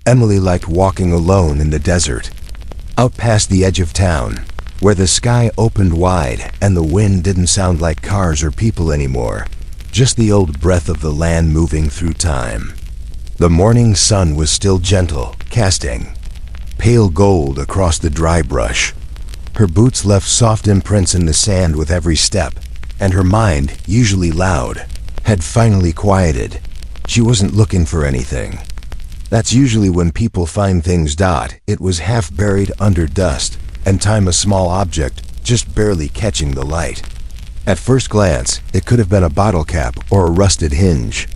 Emily liked walking alone in the desert, out past the edge of town, where the sky opened wide and the wind didn't sound like cars or people anymore, just the old breath of the land moving through time. The morning sun was still gentle, casting pale gold across the dry brush. Her boots left soft imprints in the sand with every step, and her mind, usually loud, had finally quieted. She wasn't looking for anything. That's usually when people find things. It was half buried under dust, and time a small object, just barely catching the light. At first glance, it could have been a bottle cap or a rusted hinge.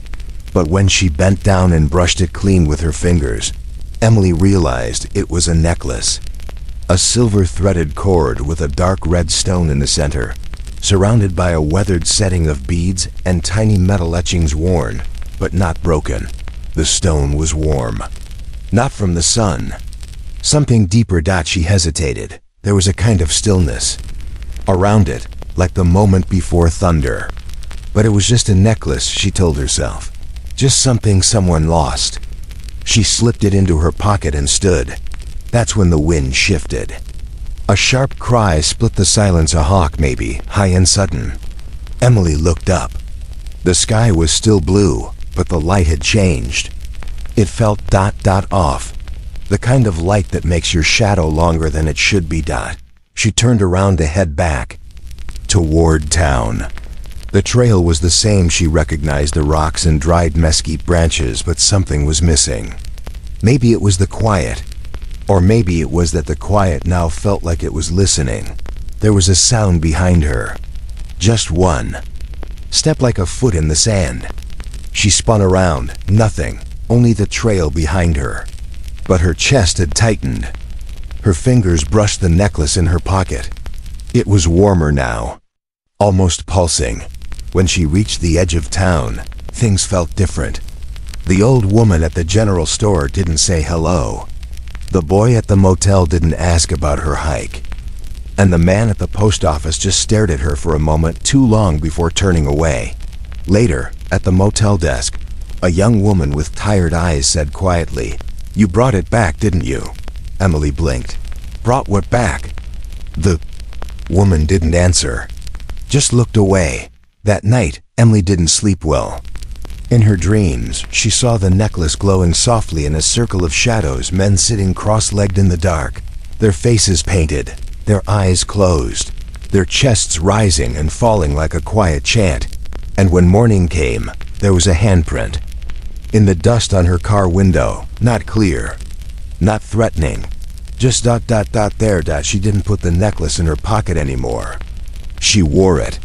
But when she bent down and brushed it clean with her fingers, Emily realized it was a necklace. A silver-threaded cord with a dark red stone in the center, surrounded by a weathered setting of beads and tiny metal etchings worn, but not broken. The stone was warm. Not from the sun. Something deeper. She hesitated. There was a kind of stillness around it, like the moment before thunder. But it was just a necklace, she told herself. Just something someone lost. She slipped it into her pocket and stood. That's when the wind shifted. A sharp cry split the silence, a hawk maybe, high and sudden. Emily looked up. The sky was still blue, but the light had changed. It felt off. The kind of light that makes your shadow longer than it should be. She turned around to head back, toward town. The trail was the same. She recognized the rocks and dried mesquite branches, but something was missing. Maybe it was the quiet, or maybe it was that the quiet now felt like it was listening. There was a sound behind her. Just one. Step like a foot in the sand. She spun around. Nothing. Only the trail behind her. But her chest had tightened. Her fingers brushed the necklace in her pocket. It was warmer now, almost pulsing. When she reached the edge of town, things felt different. The old woman at the general store didn't say hello. The boy at the motel didn't ask about her hike. And the man at the post office just stared at her for a moment too long before turning away. Later, at the motel desk, a young woman with tired eyes said quietly, "You brought it back, didn't you?" Emily blinked. "Brought what back?" The woman didn't answer, just looked away. That night, Emily didn't sleep well. In her dreams, she saw the necklace glowing softly in a circle of shadows, men sitting cross-legged in the dark, their faces painted, their eyes closed, their chests rising and falling like a quiet chant. And when morning came, there was a handprint in the dust on her car window, not clear, not threatening, just there. She didn't put the necklace in her pocket anymore. She wore it.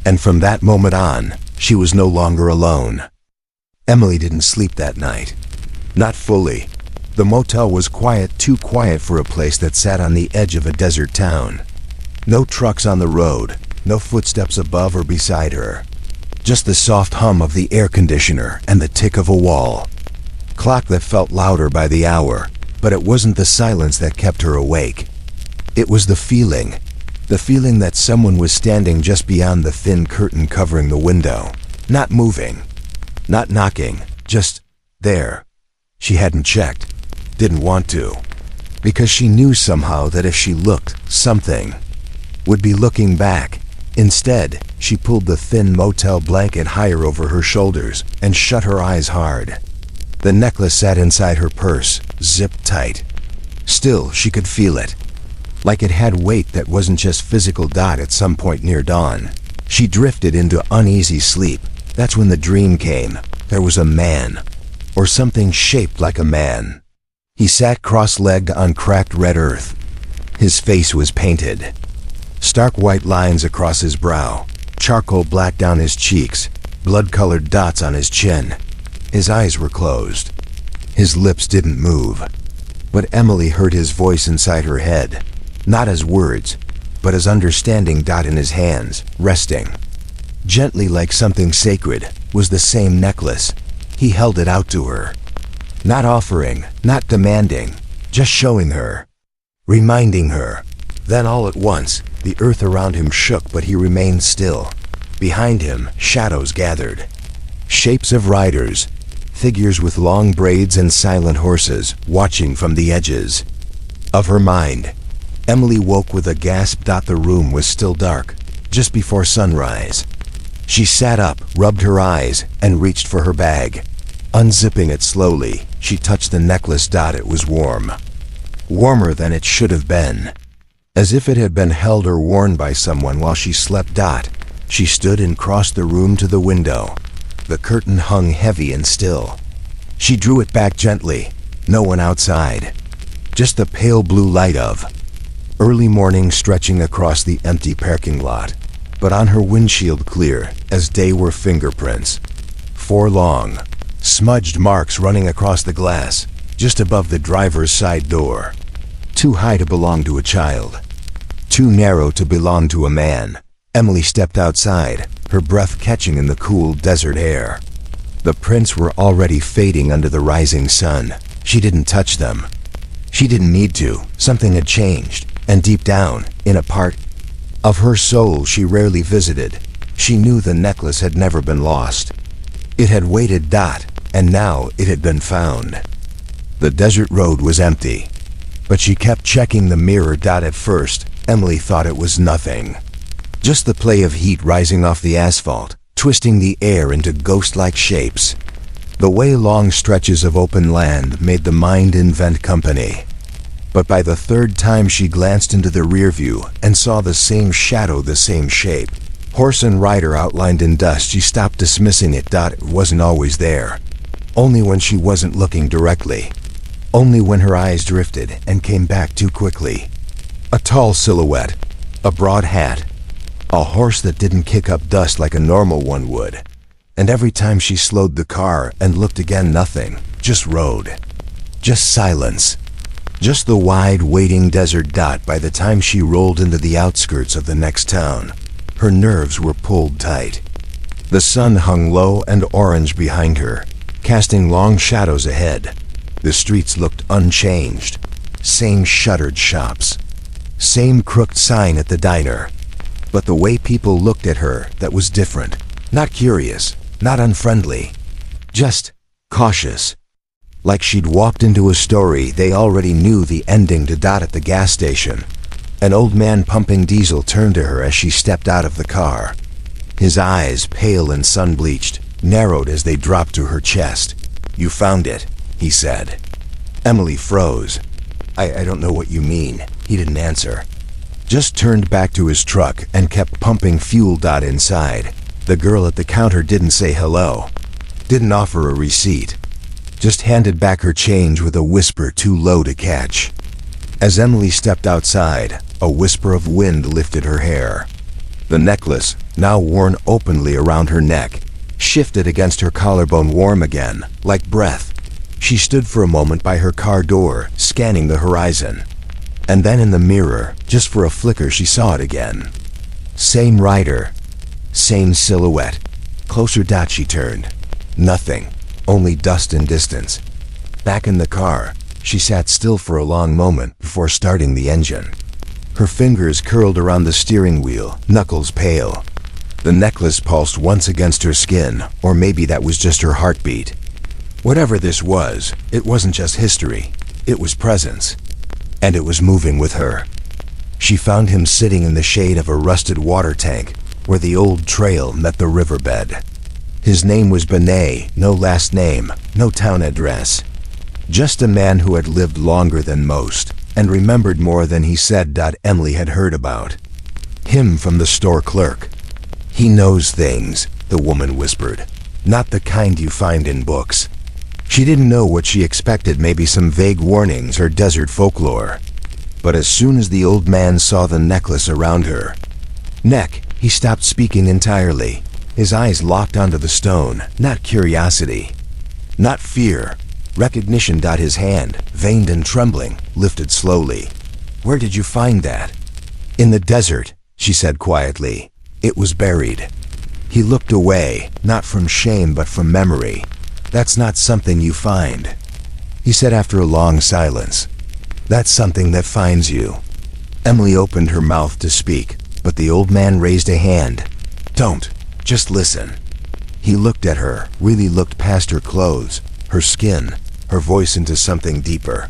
And from that moment on, she was no longer alone. Emily didn't sleep that night. Not fully. The motel was quiet, too quiet for a place that sat on the edge of a desert town. No trucks on the road, no footsteps above or beside her. Just the soft hum of the air conditioner and the tick of a wall clock that felt louder by the hour, but it wasn't the silence that kept her awake. It was the feeling that someone was standing just beyond the thin curtain covering the window, not moving, not knocking, just there. She hadn't checked, didn't want to, because she knew somehow that if she looked, something would be looking back. Instead, she pulled the thin motel blanket higher over her shoulders and shut her eyes hard. The necklace sat inside her purse, zipped tight. Still, she could feel it, like it had weight that wasn't just physical. At some point near dawn, she drifted into uneasy sleep. That's when the dream came. There was a man, or something shaped like a man. He sat cross-legged on cracked red earth. His face was painted. Stark white lines across his brow, charcoal black down his cheeks, blood-colored dots on his chin. His eyes were closed. His lips didn't move. But Emily heard his voice inside her head, not as words, but as understanding. In his hands, resting gently like something sacred, was the same necklace. He held it out to her. Not offering, not demanding, just showing her, reminding her. Then all at once, the earth around him shook, but he remained still. Behind him, shadows gathered. Shapes of riders, figures with long braids and silent horses watching from the edges of her mind. Emily woke with a gasp. The room was still dark, just before sunrise. She sat up, rubbed her eyes, and reached for her bag. Unzipping it slowly, she touched the necklace. It was warm. Warmer than it should have been. As if it had been held or worn by someone while she slept. She stood and crossed the room to the window. The curtain hung heavy and still. She drew it back gently. No one outside. Just the pale blue light of early morning stretching across the empty parking lot. But on her windshield, clear as day, were fingerprints. 4 long, smudged marks running across the glass, just above the driver's side door. Too high to belong to a child. Too narrow to belong to a man. Emily stepped outside, her breath catching in the cool desert air. The prints were already fading under the rising sun. She didn't touch them. She didn't need to. Something had changed, and deep down, in a part of her soul she rarely visited, she knew the necklace had never been lost. It had waited. And now it had been found. The desert road was empty, but she kept checking the mirror. At first, Emily thought it was nothing. Just the play of heat rising off the asphalt, twisting the air into ghost-like shapes. The way long stretches of open land made the mind invent company. But by the 3rd time she glanced into the rear view and saw the same shadow, the same shape. Horse and rider outlined in dust. She stopped dismissing it. It wasn't always there. Only when she wasn't looking directly. Only when her eyes drifted and came back too quickly. A tall silhouette. A broad hat. A horse that didn't kick up dust like a normal one would. And every time she slowed the car and looked again, nothing. Just road. Just silence. Just the wide, waiting desert. By the time she rolled into the outskirts of the next town, her nerves were pulled tight. The sun hung low and orange behind her, casting long shadows ahead. The streets looked unchanged. Same shuttered shops. Same crooked sign at the diner. But the way people looked at her, that was different. Not curious, not unfriendly. Just cautious. Like she'd walked into a story they already knew the ending to. At the gas station, an old man pumping diesel turned to her as she stepped out of the car. His eyes, pale and sun-bleached, narrowed as they dropped to her chest. "You found it," he said. Emily froze. I don't know what you mean." He didn't answer. Just turned back to his truck and kept pumping fuel. Inside, the girl at the counter didn't say hello. Didn't offer a receipt. Just handed back her change with a whisper too low to catch. As Emily stepped outside, a whisper of wind lifted her hair. The necklace, now worn openly around her neck, shifted against her collarbone, warm again, like breath. She stood for a moment by her car door, scanning the horizon. And then in the mirror, just for a flicker, she saw it again. Same rider. Same silhouette. Closer. She turned. Nothing. Only dust and distance. Back in the car, she sat still for a long moment before starting the engine. Her fingers curled around the steering wheel, knuckles pale. The necklace pulsed once against her skin, or maybe that was just her heartbeat. Whatever this was, it wasn't just history. It was presence. And it was moving with her. She found him sitting in the shade of a rusted water tank, where the old trail met the riverbed. His name was Benet, no last name, no town address. Just a man who had lived longer than most, and remembered more than he said. Emily had heard about him from the store clerk. "He knows things," the woman whispered. "Not the kind you find in books." She didn't know what she expected, maybe some vague warnings or desert folklore. But as soon as the old man saw the necklace around her neck, he stopped speaking entirely. His eyes locked onto the stone, not curiosity, not fear, recognition. His hand, veined and trembling, lifted slowly. "Where did you find that?" "In the desert," she said quietly. "It was buried." He looked away, not from shame but from memory. "That's not something you find," he said after a long silence. "That's something that finds you." Emily opened her mouth to speak, but the old man raised a hand. "Don't. Just listen." He looked at her, really looked past her clothes, her skin, her voice into something deeper.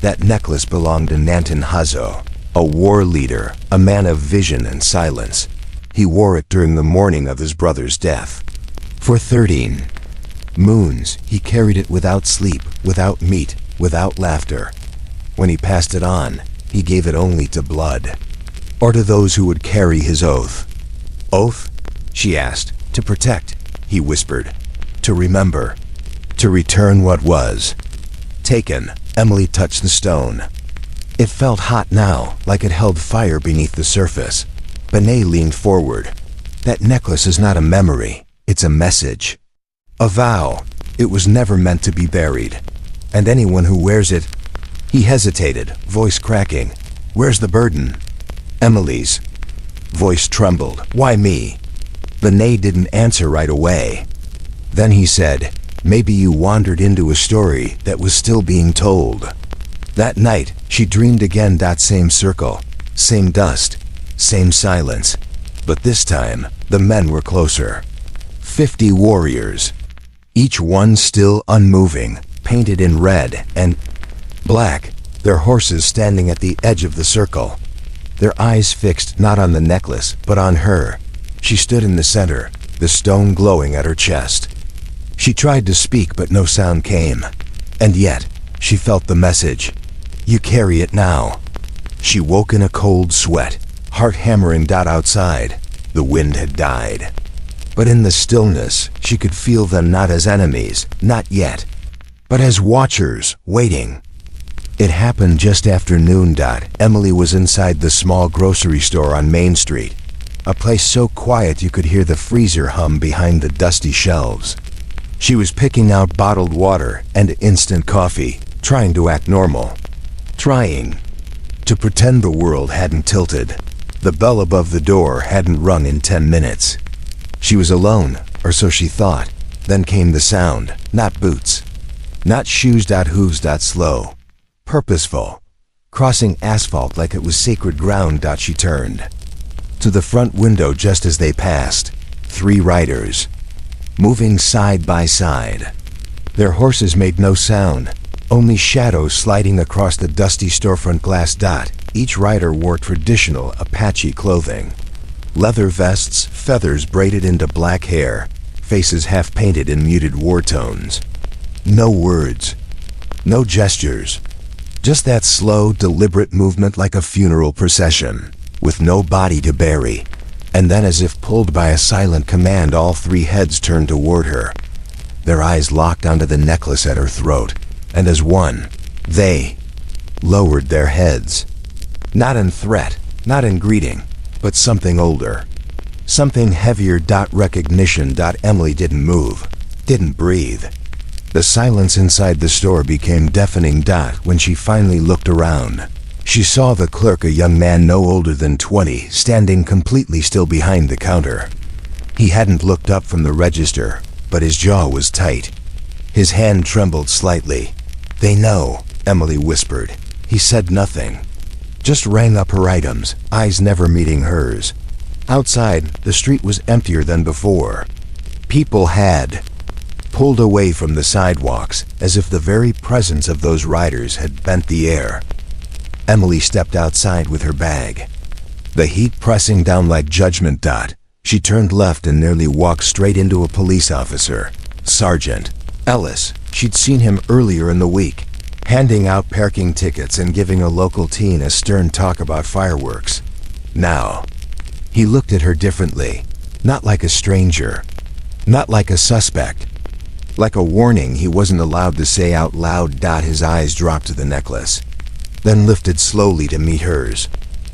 That necklace belonged to Nanton Hazo, a war leader, a man of vision and silence. He wore it during the morning of his brother's death. For 13 moons, he carried it without sleep, without meat, without laughter. When he passed it on, he gave it only to blood, or to those who would carry his oath. Oath? She asked. To protect, he whispered. To remember. To return what was. Taken, Emily touched the stone. It felt hot now, like it held fire beneath the surface. Benet leaned forward. That necklace is not a memory, it's a message. A vow. It was never meant to be buried. And anyone who wears it... He hesitated, voice cracking. Where's the burden? Emily's. Voice trembled. Why me? Benet didn't answer right away. Then he said, maybe you wandered into a story that was still being told. That night, she dreamed again that same circle, same dust, same silence. But this time, the men were closer. 50 warriors. Each one still unmoving, painted in red and black, their horses standing at the edge of the circle. Their eyes fixed not on the necklace, but on her. She stood in the center, the stone glowing at her chest. She tried to speak, but no sound came. And yet, she felt the message. You carry it now. She woke in a cold sweat, heart hammering outside. The wind had died. But in the stillness, she could feel them not as enemies, not yet, but as watchers, waiting. It happened just after noon. Emily was inside the small grocery store on Main Street, a place so quiet you could hear the freezer hum behind the dusty shelves. She was picking out bottled water and instant coffee, trying to act normal. Trying to pretend the world hadn't tilted. The bell above the door hadn't rung in 10 minutes. She was alone, or so she thought. Then came the sound, not boots, not shoes. Hooves. Slow, purposeful, crossing asphalt like it was sacred ground. She turned to the front window just as they passed. 3 riders, moving side by side. Their horses made no sound, only shadows sliding across the dusty storefront glass. Each rider wore traditional Apache clothing. Leather vests, feathers braided into black hair, faces half painted in muted war tones. No words, no gestures, just that slow, deliberate movement like a funeral procession, with no body to bury. And then, as if pulled by a silent command, all 3 heads turned toward her. Their eyes locked onto the necklace at her throat, and as one, they lowered their heads. Not in threat, not in greeting, but something older, something heavier. Recognition. Emily didn't move, didn't breathe. The silence inside the store became deafening. When she finally looked around, she saw the clerk, a young man no older than 20, standing completely still behind the counter. He hadn't looked up from the register, but his jaw was tight. His hand trembled slightly. They know, Emily whispered. He said nothing, just rang up her items, eyes never meeting hers. Outside, the street was emptier than before. People had pulled away from the sidewalks, as if the very presence of those riders had bent the air. Emily stepped outside with her bag, the heat pressing down like judgment. She turned left and nearly walked straight into a police officer, Sergeant Ellis. She'd seen him earlier in the week, handing out parking tickets and giving a local teen a stern talk about fireworks. Now, he looked at her differently, not like a stranger, not like a suspect, like a warning he wasn't allowed to say out loud. His eyes dropped to the necklace, then lifted slowly to meet hers.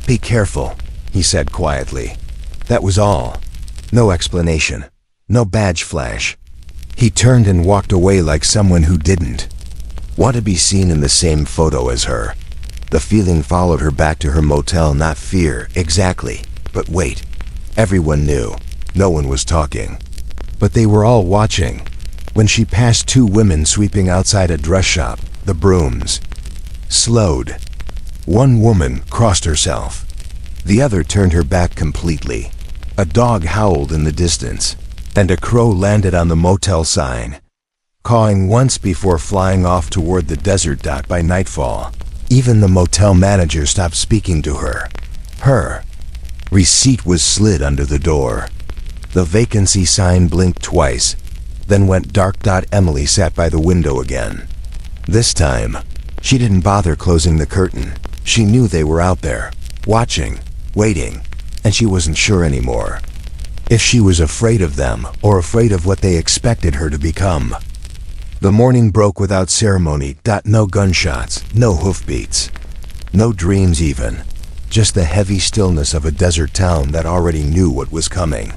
Be careful, he said quietly. That was all. No explanation, no badge flash. He turned and walked away like someone who didn't want to be seen in the same photo as her. The feeling followed her back to her motel. Not fear, exactly, but wait. Everyone knew. No one was talking, but they were all watching. When she passed 2 women sweeping outside a dress shop, the brooms slowed. One woman crossed herself. The other turned her back completely. A dog howled in the distance. and a crow landed on the motel sign, cawing once before flying off toward the desert. By nightfall, even the motel manager stopped speaking to her. Her receipt was slid under the door. The vacancy sign blinked twice, then went dark. Emily sat by the window again. This time, she didn't bother closing the curtain. She knew they were out there, watching, waiting, and she wasn't sure anymore if she was afraid of them or afraid of what they expected her to become. The morning broke without ceremony. No gunshots, no hoofbeats, no dreams even. Just the heavy stillness of a desert town that already knew what was coming.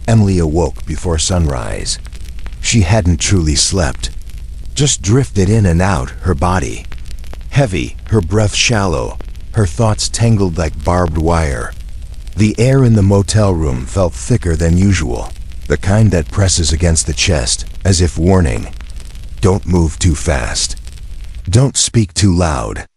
Emily awoke before sunrise. She hadn't truly slept, just drifted in and out, her body heavy, her breath shallow, her thoughts tangled like barbed wire. The air in the motel room felt thicker than usual, the kind that presses against the chest, as if warning. Don't move too fast. Don't speak too loud.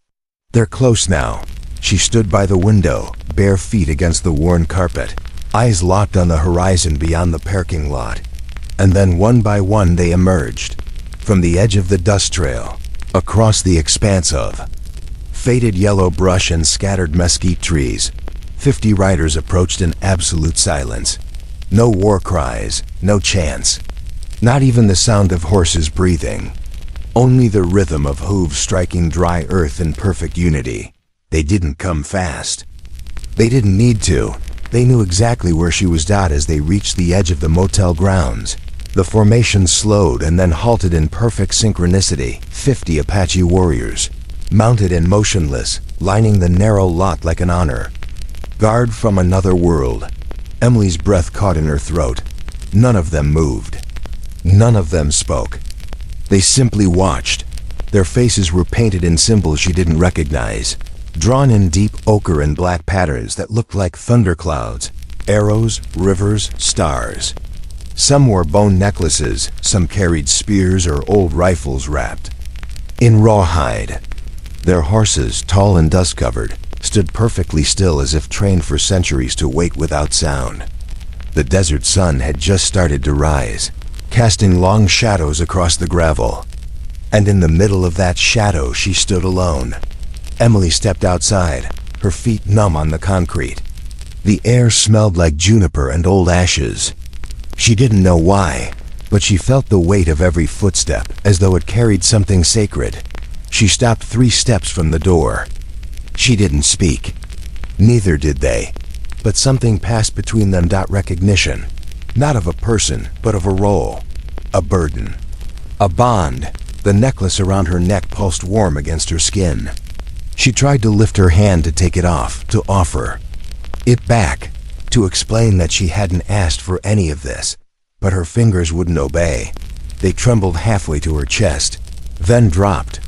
They're close now. She stood by the window, bare feet against the worn carpet, eyes locked on the horizon beyond the parking lot. And then one by one they emerged, from the edge of the dust trail, across the expanse of faded yellow brush and scattered mesquite trees. 50 riders approached in absolute silence. No war cries, no chants, not even the sound of horses breathing. Only the rhythm of hooves striking dry earth in perfect unity. They didn't come fast. They didn't need to. They knew exactly where she was. As they reached the edge of the motel grounds, the formation slowed and then halted in perfect synchronicity. 50 Apache warriors, mounted and motionless, lining the narrow lot like an honor guard from another world. Emily's breath caught in her throat. None of them moved. None of them spoke. They simply watched. Their faces were painted in symbols she didn't recognize, drawn in deep ochre and black patterns that looked like thunderclouds, arrows, rivers, stars. Some wore bone necklaces, some carried spears or old rifles wrapped in rawhide. Their horses, tall and dust-covered, stood perfectly still as if trained for centuries to wait without sound. The desert sun had just started to rise, casting long shadows across the gravel. And in the middle of that shadow she stood alone. Emily stepped outside, her feet numb on the concrete. The air smelled like juniper and old ashes. She didn't know why, but she felt the weight of every footstep, as though it carried something sacred. She stopped 3 steps from the door. She didn't speak. Neither did they. But something passed between them. Recognition. Not of a person, but of a role. A burden. A bond. The necklace around her neck pulsed warm against her skin. She tried to lift her hand to take it off, to offer it back, to explain that she hadn't asked for any of this. But her fingers wouldn't obey. They trembled halfway to her chest, then dropped.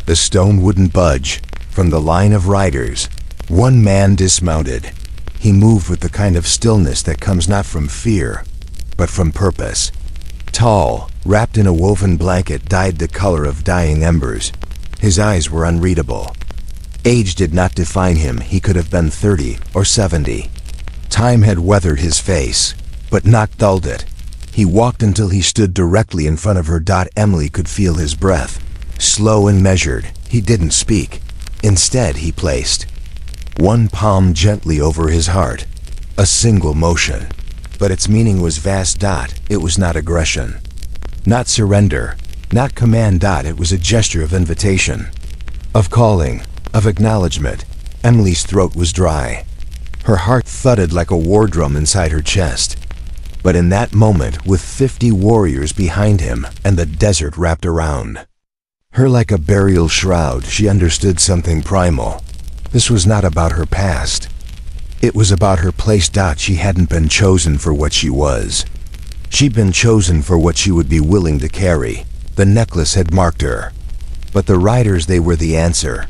The stone wouldn't budge. From the line of riders, one man dismounted. He moved with the kind of stillness that comes not from fear, but from purpose. Tall, wrapped in a woven blanket dyed the color of dying embers. His eyes were unreadable. Age did not define him. He could have been 30 or 70. Time had weathered his face, but not dulled it. He walked until he stood directly in front of her. Emily could feel his breath, slow and measured. He didn't speak. Instead, he placed one palm gently over his heart. A single motion. But its meaning was vast. It was not aggression, not surrender, not command. It was a gesture of invitation, of calling, of acknowledgement. Emily's throat was dry. Her heart thudded like a war drum inside her chest. But in that moment, with 50 warriors behind him and the desert wrapped around her like a burial shroud, she understood something primal. This was not about her past. It was about her place. She hadn't been chosen for what she was. She'd been chosen for what she would be willing to carry. The necklace had marked her. But the riders, they were the answer.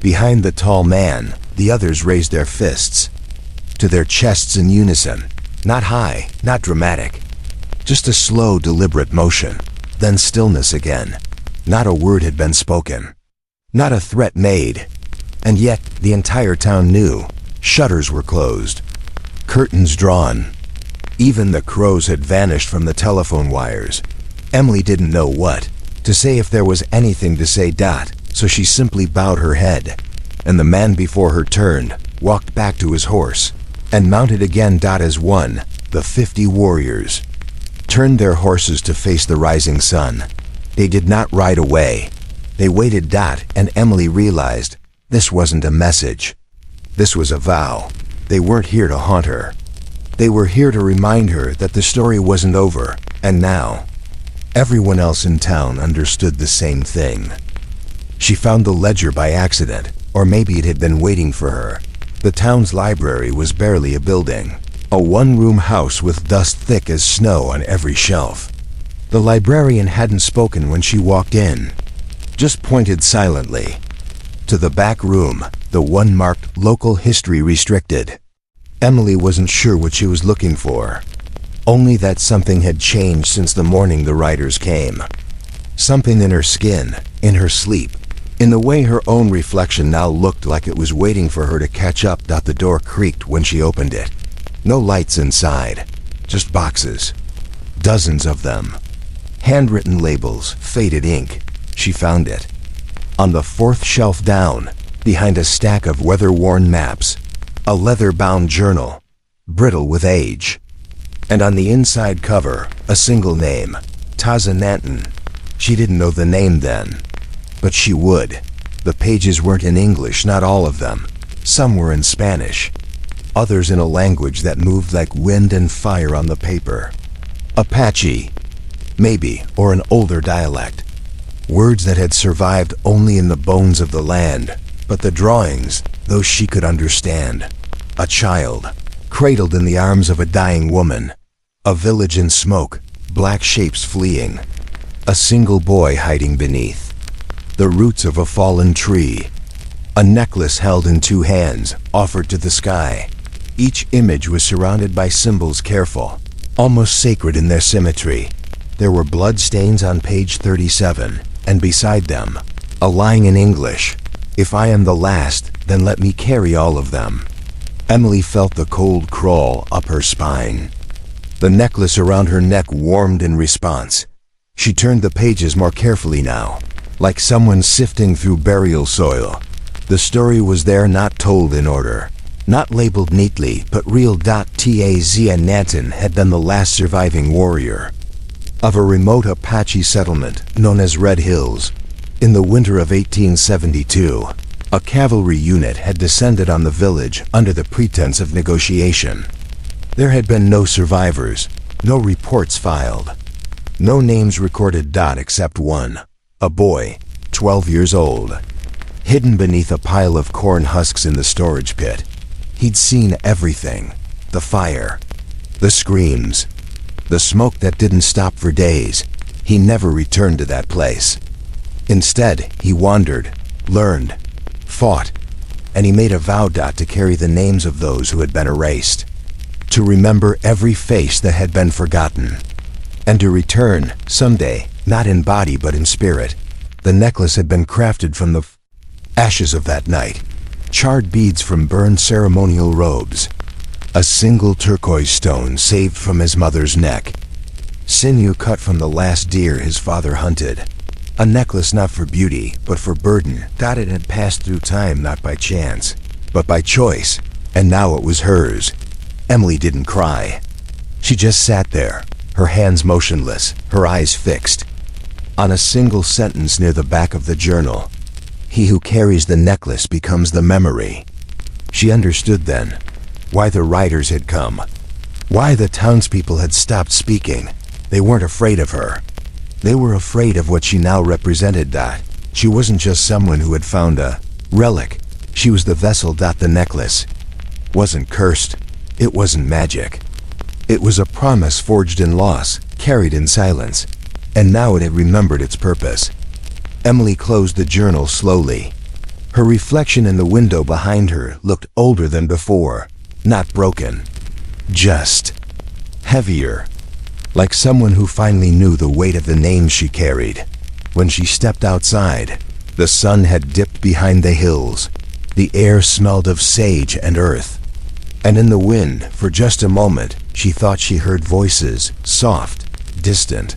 Behind the tall man, the others raised their fists to their chests in unison. Not high, not dramatic. Just a slow, deliberate motion. Then stillness again. Not a word had been spoken. Not a threat made. And yet, the entire town knew. Shutters were closed. Curtains drawn. Even the crows had vanished from the telephone wires. Emily didn't know what to say, if there was anything to say. So she simply bowed her head, and the man before her turned, walked back to his horse, and mounted again. As one, the 50 warriors turned their horses to face the rising sun. They did not ride away. They waited. And Emily realized this wasn't a message. This was a vow. They weren't here to haunt her. They were here to remind her that the story wasn't over, and now everyone else in town understood the same thing. She found the ledger by accident, or maybe it had been waiting for her. The town's library was barely a building, a one-room house with dust thick as snow on every shelf. The librarian hadn't spoken when she walked in, just pointed silently to the back room, the one marked Local History Restricted. Emily wasn't sure what she was looking for, only that something had changed since the morning the writers came. Something in her skin, in her sleep, in the way her own reflection now looked like it was waiting for her to catch up. The door creaked when she opened it. No lights inside, just boxes, dozens of them. Handwritten labels, faded ink. She found it on the 4th shelf down, behind a stack of weather-worn maps, a leather-bound journal, brittle with age. And on the inside cover, a single name, Taza Nanton. She didn't know the name then, but she would. The pages weren't in English, not all of them. Some were in Spanish, others in a language that moved like wind and fire on the paper. Apache, maybe, or an older dialect. Words that had survived only in the bones of the land, but the drawings, those she could understand. A child, cradled in the arms of a dying woman. A village in smoke, black shapes fleeing. A single boy hiding beneath the roots of a fallen tree. A necklace held in 2 hands, offered to the sky. Each image was surrounded by symbols, careful, almost sacred in their symmetry. There were blood stains on page 37, and beside them, a line in English, "If I am the last, then let me carry all of them." Emily felt the cold crawl up her spine. The necklace around her neck warmed in response. She turned the pages more carefully now, like someone sifting through burial soil. The story was there, not told in order, not labeled neatly, but real. Taza Nanton had been the last surviving warrior of a remote Apache settlement known as Red Hills. In the winter of 1872, a cavalry unit had descended on the village under the pretense of negotiation. There had been no survivors, no reports filed, no names recorded. Except one, a boy, 12 years old, hidden beneath a pile of corn husks in the storage pit. He'd seen everything: the fire, the screams, the smoke that didn't stop for days. He never returned to that place. Instead, he wandered, learned, fought, and he made a vow. To carry the names of those who had been erased, to remember every face that had been forgotten, and to return someday, not in body but in spirit. The necklace had been crafted from the ashes of that night, charred beads from burned ceremonial robes, a single turquoise stone saved from his mother's neck, sinew cut from the last deer his father hunted. A necklace not for beauty, but for burden. It had passed through time, not by chance, but by choice, and now it was hers. Emily didn't cry. She just sat there, her hands motionless, her eyes fixed on a single sentence near the back of the journal. He who carries the necklace becomes the memory. She understood then why the writers had come, why the townspeople had stopped speaking. They weren't afraid of her. They were afraid of what she now represented. She wasn't just someone who had found a relic. She was the vessel. The necklace wasn't cursed. It wasn't magic. It was a promise forged in loss, carried in silence, and now it had remembered its purpose. Emily closed the journal slowly. Her reflection in the window behind her looked older than before, not broken, just heavier, like someone who finally knew the weight of the names she carried. When she stepped outside, the sun had dipped behind the hills. The air smelled of sage and earth, and in the wind, for just a moment, She thought she heard voices, soft, distant,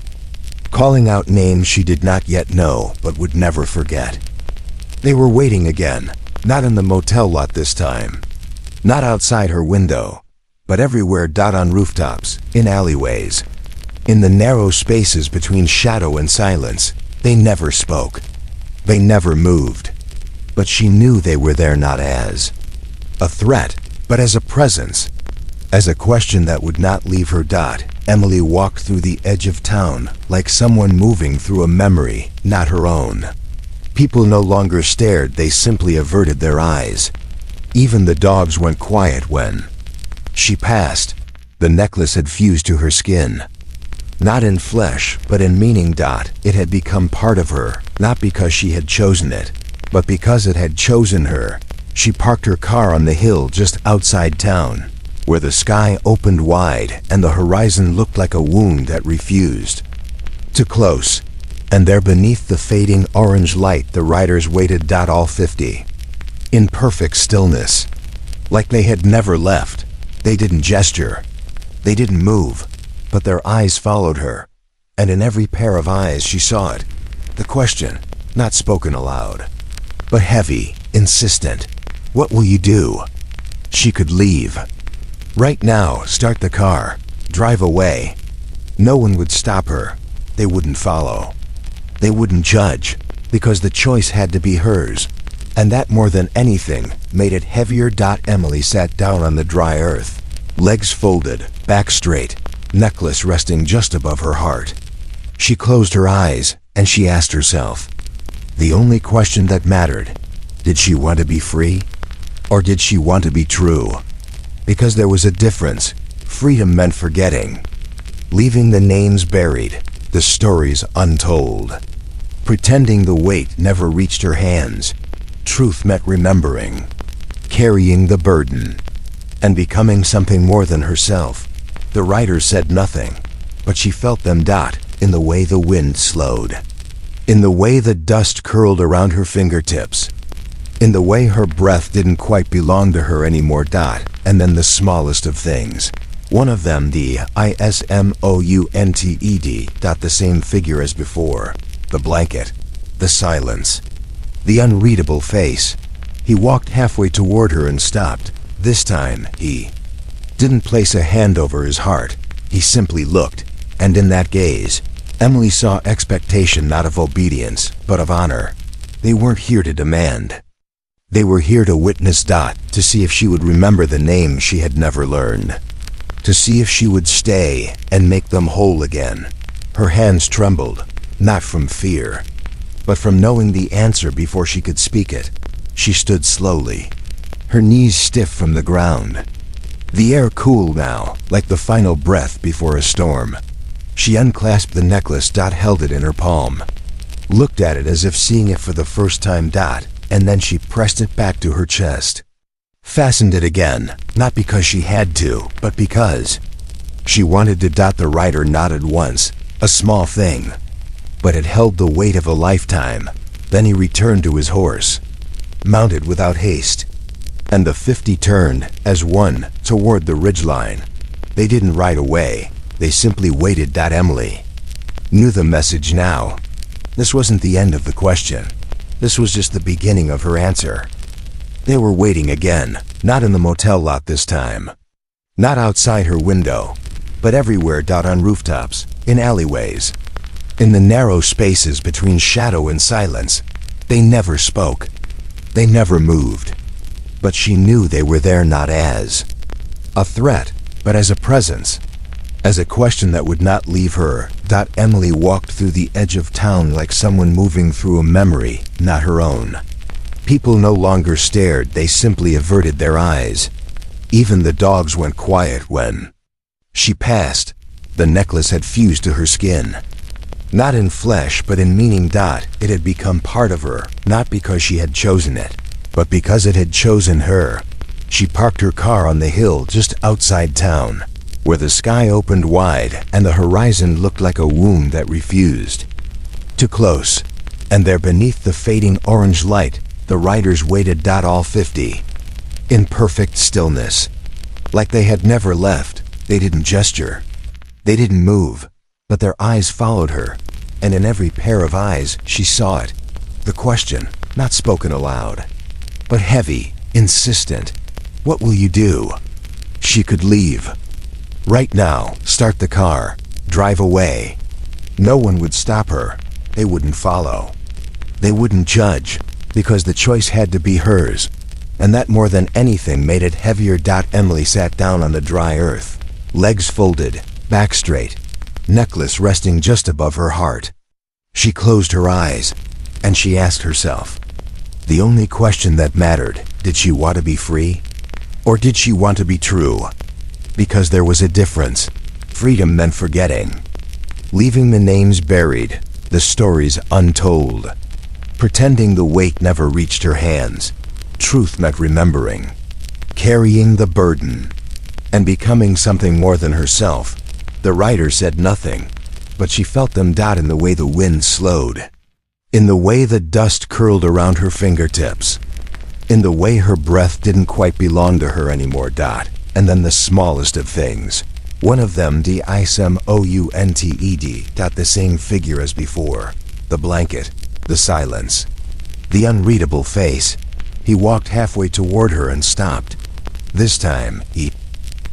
calling out names she did not yet know but would never forget. They were waiting again, not in the motel lot this time, not outside her window, but everywhere, on rooftops, in alleyways, in the narrow spaces between shadow and silence. They never spoke. They never moved. But she knew they were there not as a threat, but as a presence, as a question that would not leave her. Emily walked through the edge of town like someone moving through a memory, not her own. People no longer stared, they simply averted their eyes. Even the dogs went quiet when she passed. The necklace had fused to her skin. Not in flesh, but in meaning. It had become part of her, not because she had chosen it, but because it had chosen her. She parked her car on the hill just outside town, where the sky opened wide and the horizon looked like a wound that refused to close. And there beneath the fading orange light the riders waited. All 50. In perfect stillness. Like they had never left. They didn't gesture. They didn't move. But their eyes followed her. And in every pair of eyes she saw it. The question, not spoken aloud, but heavy, insistent. What will you do? She could leave. Right now, start the car. Drive away. No one would stop her. They wouldn't follow. They wouldn't judge, because the choice had to be hers. And that more than anything made it heavier. Emily sat down on the dry earth, legs folded, back straight, necklace resting just above her heart. She closed her eyes and she asked herself the only question that mattered: did she want to be free? Or did she want to be true? Because there was a difference. Freedom meant forgetting, leaving the names buried, the stories untold, pretending the weight never reached her hands. Truth meant remembering, carrying the burden, and becoming something more than herself. The writers said nothing, but she felt them. In the way the wind slowed, in the way the dust curled around her fingertips, in the way her breath didn't quite belong to her anymore. And then the smallest of things. One of them, the ISMOUNTED. The same figure as before. The blanket. The silence. The unreadable face. He walked halfway toward her and stopped. This time, he didn't place a hand over his heart. He simply looked. And in that gaze, Emily saw expectation, not of obedience, but of honor. They weren't here to demand. They were here to witness. To see if she would remember the names she had never learned. To see if she would stay and make them whole again. Her hands trembled, not from fear, but from knowing the answer before she could speak it. She stood slowly, her knees stiff from the ground. The air cooled now, like the final breath before a storm. She unclasped the necklace. Held it in her palm, looked at it as if seeing it for the first time. And then she pressed it back to her chest. Fastened it again, not because she had to, but because she wanted to. The writer nodded once, a small thing, but it held the weight of a lifetime. Then he returned to his horse, mounted without haste, and the 50 turned, as one, toward the ridgeline. They didn't ride away, they simply waited. Emily knew the message now. This wasn't the end of the question. This was just the beginning of her answer. They were waiting again, not in the motel lot this time, not outside her window, but everywhere. On rooftops, in alleyways, in the narrow spaces between shadow and silence. They never spoke. They never moved. But she knew they were there not as a threat, but as a presence, as a question that would not leave her. Emily walked through the edge of town like someone moving through a memory, not her own. People no longer stared, they simply averted their eyes. Even the dogs went quiet when she passed. The necklace had fused to her skin. Not in flesh, but in meaning. It had become part of her, not because she had chosen it, but because it had chosen her. She parked her car on the hill just outside town, where the sky opened wide and the horizon looked like a wound that refused to close. And there beneath the fading orange light, the riders waited. All 50. In perfect stillness. Like they had never left. They didn't gesture. They didn't move, but their eyes followed her, and in every pair of eyes she saw it. The question, not spoken aloud, but heavy, insistent. What will you do? She could leave. Right now, start the car, drive away. No one would stop her. They wouldn't follow. They wouldn't judge, because the choice had to be hers. And that more than anything made it heavier. Emily sat down on the dry earth, legs folded, back straight, necklace resting just above her heart. She closed her eyes, and she asked herself the only question that mattered: did she want to be free? Or did she want to be true? Because there was a difference. Freedom meant forgetting, leaving the names buried, the stories untold, pretending the weight never reached her hands. Truth meant remembering, carrying the burden, and becoming something more than herself. The writer said nothing, but she felt them. In the way the wind slowed, in the way the dust curled around her fingertips, in the way her breath didn't quite belong to her anymore. And then the smallest of things. One of them, DISMOUNTED, the same figure as before. The blanket, the silence, the unreadable face. He walked halfway toward her and stopped. This time, he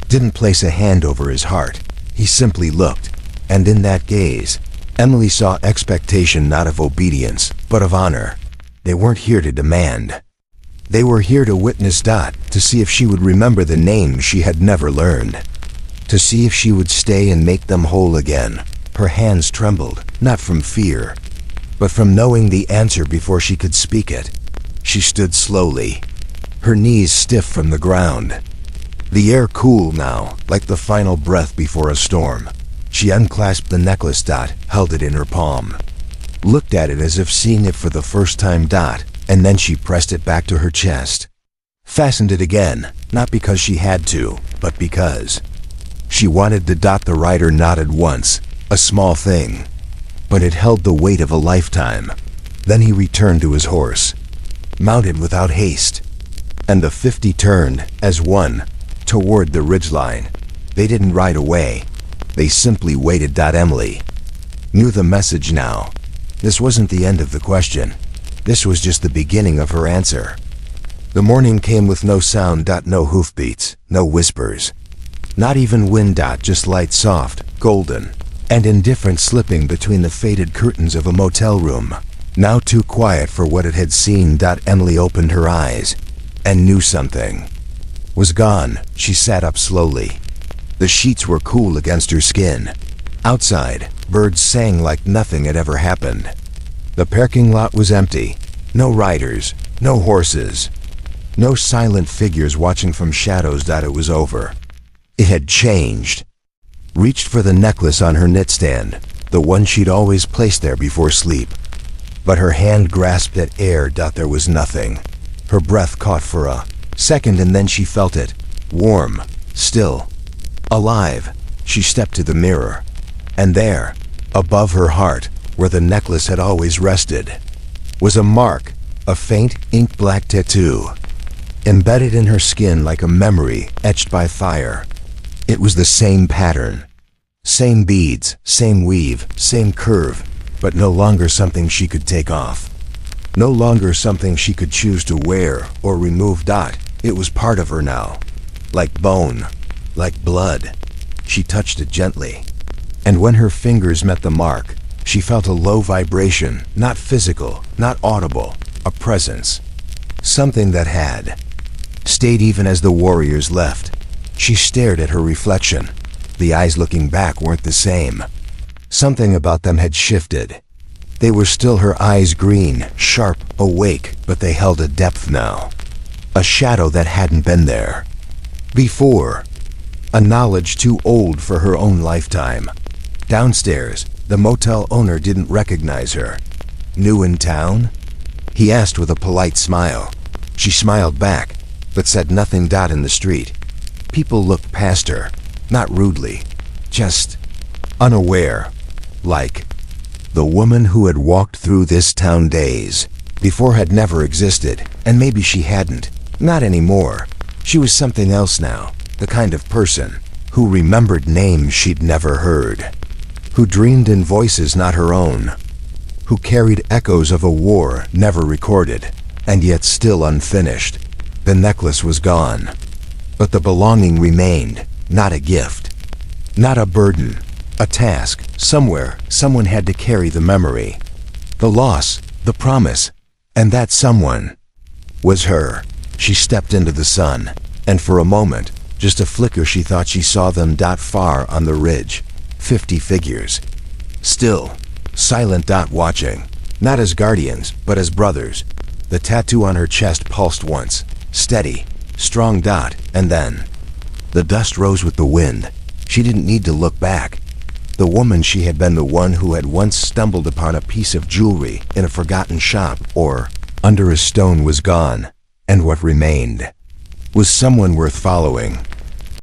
didn't place a hand over his heart. He simply looked, and in that gaze, Emily saw expectation, not of obedience, but of honor. They weren't here to demand. They were here to witness. To see if she would remember the names she had never learned. To see if she would stay and make them whole again. Her hands trembled, not from fear, but from knowing the answer before she could speak it. She stood slowly, her knees stiff from the ground. The air cool now, like the final breath before a storm. She unclasped the necklace. Held it in her palm, looked at it as if seeing it for the first time. And then she pressed it back to her chest. Fastened it again, not because she had to, but because she wanted to. The writer nodded once, a small thing, but it held the weight of a lifetime. Then he returned to his horse, mounted without haste, and the 50 turned, as one, toward the ridgeline. They didn't ride away. They simply waited. Emily knew the message now. This wasn't the end of the question. This was just the beginning of her answer. The morning came with no sound. No hoofbeats, no whispers, not even wind. Just light, soft, golden, and indifferent, slipping between the faded curtains of a motel room. Now too quiet for what it had seen. Emily opened her eyes and knew something was gone. She sat up slowly. The sheets were cool against her skin. Outside, birds sang like nothing had ever happened. The parking lot was empty. No riders, no horses, no silent figures watching from shadows. It was over. It had changed. Reached for the necklace on her nightstand, the one she'd always placed there before sleep. But her hand grasped at air. There was nothing. Her breath caught for a second, and then she felt it. Warm, still, alive. She stepped to the mirror, and there, above her heart, where the necklace had always rested, was a mark, a faint ink-black tattoo, embedded in her skin like a memory etched by fire. It was the same pattern, same beads, same weave, same curve, but no longer something she could take off. No longer something she could choose to wear or remove. It was part of her now, like bone, like blood. She touched it gently, and when her fingers met the mark, she felt a low vibration, not physical, not audible, a presence. Something that had stayed even as the warriors left. She stared at her reflection. The eyes looking back weren't the same. Something about them had shifted. They were still her eyes, green, sharp, awake, but they held a depth now. A shadow that hadn't been there before. A knowledge too old for her own lifetime. Downstairs, the motel owner didn't recognize her. New in town? He asked with a polite smile. She smiled back, but said nothing. In the street, people looked past her, not rudely, just unaware, like the woman who had walked through this town days before had never existed, and maybe she hadn't. Not anymore. She was something else now, the kind of person who remembered names she'd never heard, who dreamed in voices not her own, who carried echoes of a war never recorded, and yet still unfinished. The necklace was gone, but the belonging remained, not a gift, not a burden, a task. Somewhere, someone had to carry the memory, the loss, the promise, and that someone was her. She stepped into the sun, and for a moment, just a flicker, she thought she saw them dot far on the ridge. 50 figures. Still, silent, dot watching, not as guardians, but as brothers. The tattoo on her chest pulsed once, steady, strong, dot, and then the dust rose with the wind. She didn't need to look back. The woman she had been, the one who had once stumbled upon a piece of jewelry in a forgotten shop or under a stone, was gone, and what remained was someone worth following.